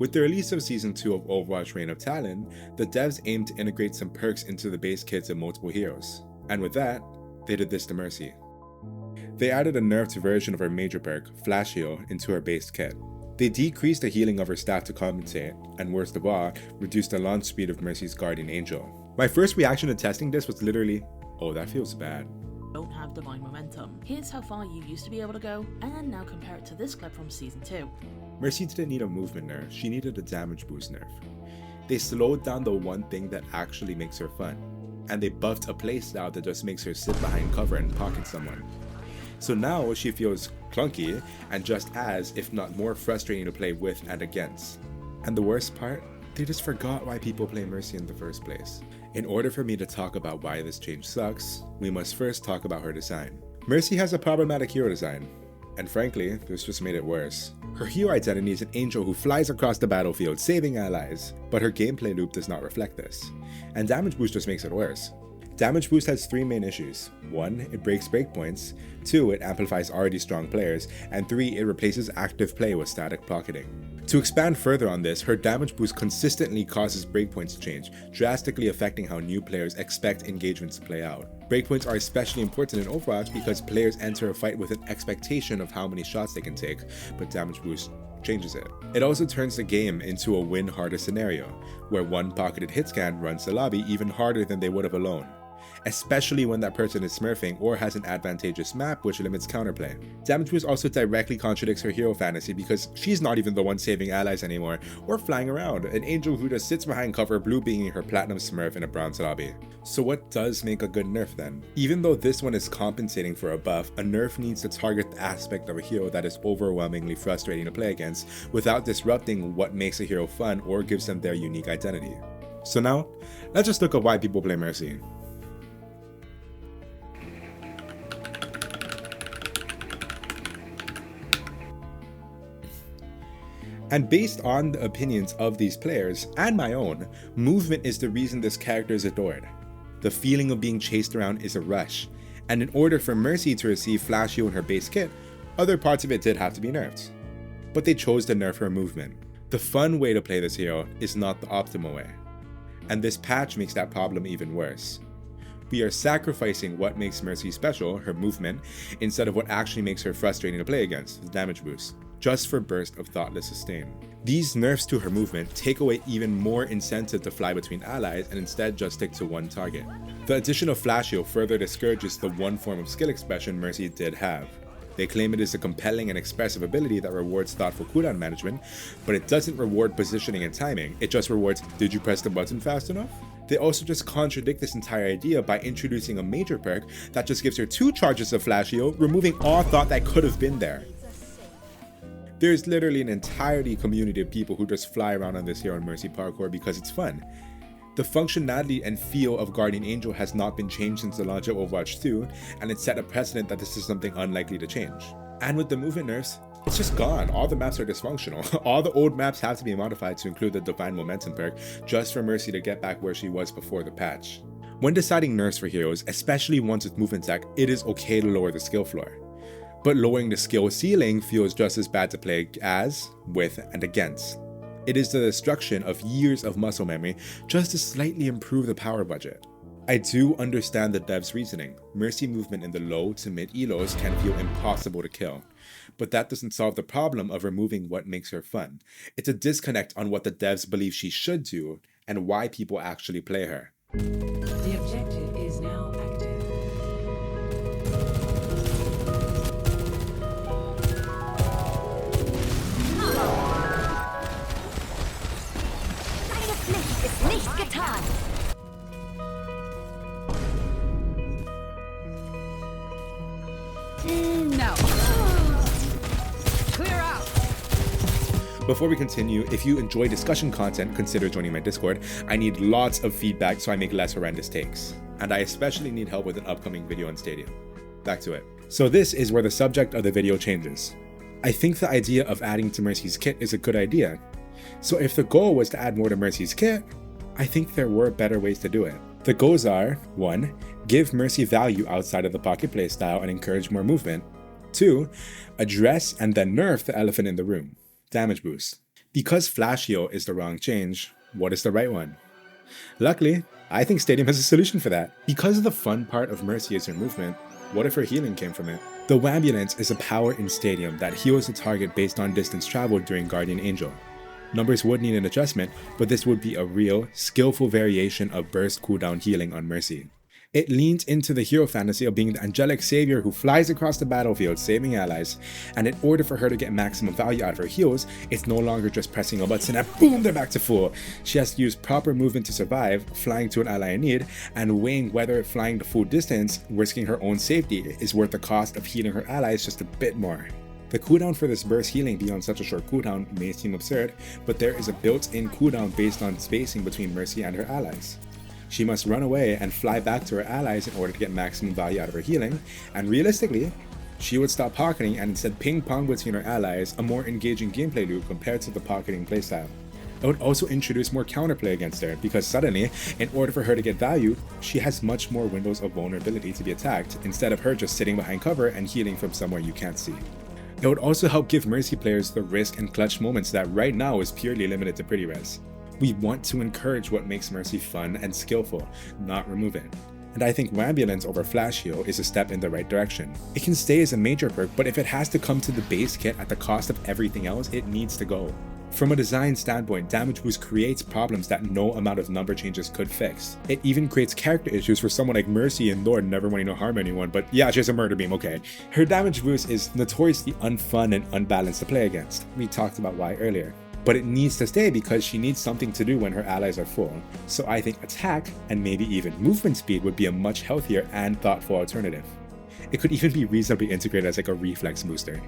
With the release of Season 2 of Overwatch Reign of Talon, the devs aimed to integrate some perks into the base kits of multiple heroes. And with that, they did this to Mercy. They added a nerfed version of her major perk, Flash Heal, into her base kit. They decreased the healing of her staff to compensate, and worst of all, reduced the launch speed of Mercy's Guardian Angel. My first reaction to testing this was literally, oh, that feels bad. Don't have divine momentum. Here's how far you used to be able to go, and now compare it to this clip from Season 2. Mercy didn't need a movement nerf, she needed a damage boost nerf. They slowed down the one thing that actually makes her fun, and they buffed a playstyle that just makes her sit behind cover and pocket someone. So now she feels clunky and just as, if not more, frustrating to play with and against. And the worst part? They just forgot why people play Mercy in the first place. In order for me to talk about why this change sucks, we must first talk about her design. Mercy has a problematic hero design, and frankly, this just made it worse. Her hero identity is an angel who flies across the battlefield saving allies, but her gameplay loop does not reflect this. And damage boost just makes it worse. Damage boost has three main issues. 1, it breaks breakpoints, 2, it amplifies already strong players, and 3, it replaces active play with static pocketing. To expand further on this, her damage boost consistently causes breakpoints to change, drastically affecting how new players expect engagements to play out. Breakpoints are especially important in Overwatch because players enter a fight with an expectation of how many shots they can take, but damage boost changes it. It also turns the game into a win harder scenario, where one pocketed hit scan runs the lobby even harder than they would have alone, especially when that person is smurfing or has an advantageous map which limits counterplay. Damage boost also directly contradicts her hero fantasy because she's not even the one saving allies anymore or flying around, an angel who just sits behind cover blue being her platinum smurf in a bronze lobby. So what does make a good nerf then? Even though this one is compensating for a buff, a nerf needs to target the aspect of a hero that is overwhelmingly frustrating to play against without disrupting what makes a hero fun or gives them their unique identity. So now, let's just look at why people play Mercy. And based on the opinions of these players, and my own, movement is the reason this character is adored. The feeling of being chased around is a rush, and in order for Mercy to receive Flash Heal in her base kit, other parts of it did have to be nerfed. But they chose to nerf her movement. The fun way to play this hero is not the optimal way, and this patch makes that problem even worse. We are sacrificing what makes Mercy special, her movement, instead of what actually makes her frustrating to play against, the damage boost, just for burst of thoughtless sustain. These nerfs to her movement take away even more incentive to fly between allies and instead just stick to one target. The addition of Flash Heal further discourages the one form of skill expression Mercy did have. They claim it is a compelling and expressive ability that rewards thoughtful cooldown management, but it doesn't reward positioning and timing, it just rewards, did you press the button fast enough? They also just contradict this entire idea by introducing a major perk that just gives her 2 charges of Flash Heal, removing all thought that could have been there. There's literally an entirely community of people who just fly around on this hero in Mercy parkour because it's fun. The functionality and feel of Guardian Angel has not been changed since the launch of Overwatch 2, and it set a precedent that this is something unlikely to change. And with the movement nerfs, it's just gone. All the maps are dysfunctional. All the old maps have to be modified to include the Divine Momentum perk just for Mercy to get back where she was before the patch. When deciding nerfs for heroes, especially ones with movement tech, it is okay to lower the skill floor. But lowering the skill ceiling feels just as bad to play as, with, and against. It is the destruction of years of muscle memory just to slightly improve the power budget. I do understand the devs' reasoning. Mercy movement in the low to mid elos can feel impossible to kill. But that doesn't solve the problem of removing what makes her fun. It's a disconnect on what the devs believe she should do and why people actually play her. The objective is now active. Deine Pflicht ist nicht getan. No. Clear out. Before we continue, if you enjoy discussion content, consider joining my Discord. I need lots of feedback so I make less horrendous takes. And I especially need help with an upcoming video on Stadia. Back to it. So this is where the subject of the video changes. I think the idea of adding to Mercy's kit is a good idea. So if the goal was to add more to Mercy's kit, I think there were better ways to do it. The goals are, 1. Give Mercy value outside of the pocket playstyle and encourage more movement. 2. Address and then nerf the elephant in the room, damage boost. Because Flash Heal is the wrong change, what is the right one? Luckily, I think Stadium has a solution for that. Because the fun part of Mercy is her movement, what if her healing came from it? The Whambulance is a power in Stadium that heals the target based on distance traveled during Guardian Angel. Numbers would need an adjustment, but this would be a real, skillful variation of burst cooldown healing on Mercy. It leans into the hero fantasy of being the angelic savior who flies across the battlefield saving allies, and in order for her to get maximum value out of her heals, it's no longer just pressing a button and boom, they're back to full. She has to use proper movement to survive, flying to an ally in need, and weighing whether flying the full distance, risking her own safety, is worth the cost of healing her allies just a bit more. The cooldown for this burst healing beyond such a short cooldown may seem absurd, but there is a built-in cooldown based on spacing between Mercy and her allies. She must run away and fly back to her allies in order to get maximum value out of her healing, and realistically, she would stop pocketing and instead ping pong between her allies, a more engaging gameplay loop compared to the pocketing playstyle. It would also introduce more counterplay against her, because suddenly, in order for her to get value, she has much more windows of vulnerability to be attacked, instead of her just sitting behind cover and healing from somewhere you can't see. It would also help give Mercy players the risk and clutch moments that right now is purely limited to Pretty Res. We want to encourage what makes Mercy fun and skillful, not remove it. And I think Whambulance over Flash Heal is a step in the right direction. It can stay as a major perk, but if it has to come to the base kit at the cost of everything else, it needs to go. From a design standpoint, Damage Boost creates problems that no amount of number changes could fix. It even creates character issues for someone like Mercy and Lord never wanting to harm anyone, but yeah, she has a murder beam, okay. Her Damage Boost is notoriously unfun and unbalanced to play against. We talked about why earlier. But it needs to stay because she needs something to do when her allies are full. So I think attack, and maybe even movement speed, would be a much healthier and thoughtful alternative. It could even be reasonably integrated as like a reflex booster.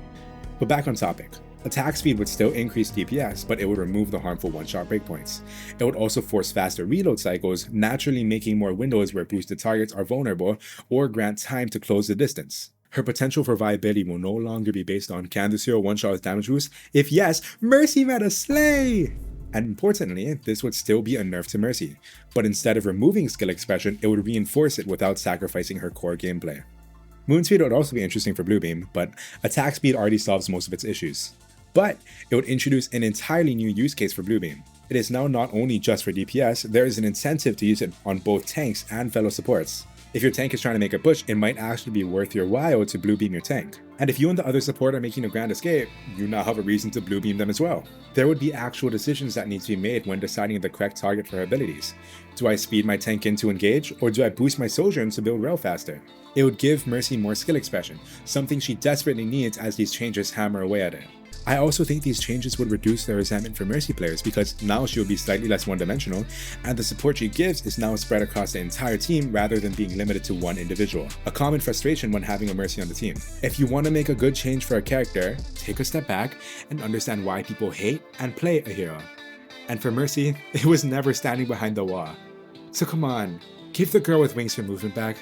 But back on topic. Attack speed would still increase DPS, but it would remove the harmful one-shot breakpoints. It would also force faster reload cycles, naturally making more windows where boosted targets are vulnerable, or grant time to close the distance. Her potential for viability will no longer be based on can this hero one-shot with damage boost? If yes, Mercy meta slay! And importantly, this would still be a nerf to Mercy, but instead of removing skill expression, it would reinforce it without sacrificing her core gameplay. Moon speed would also be interesting for Bluebeam, but attack speed already solves most of its issues. But it would introduce an entirely new use case for Bluebeam. It is now not only just for DPS, there is an incentive to use it on both tanks and fellow supports. If your tank is trying to make a push, it might actually be worth your while to Bluebeam your tank. And if you and the other support are making a grand escape, you now have a reason to Bluebeam them as well. There would be actual decisions that need to be made when deciding the correct target for her abilities. Do I speed my tank in to engage, or do I boost my Sojourn to build rel faster? It would give Mercy more skill expression, something she desperately needs as these changes hammer away at it. I also think these changes would reduce the resentment for Mercy players because now she will be slightly less one-dimensional, and the support she gives is now spread across the entire team rather than being limited to one individual, a common frustration when having a Mercy on the team. If you want to make a good change for a character, take a step back and understand why people hate and play a hero. And for Mercy, it was never standing behind the wall. So come on, give the girl with wings her movement back.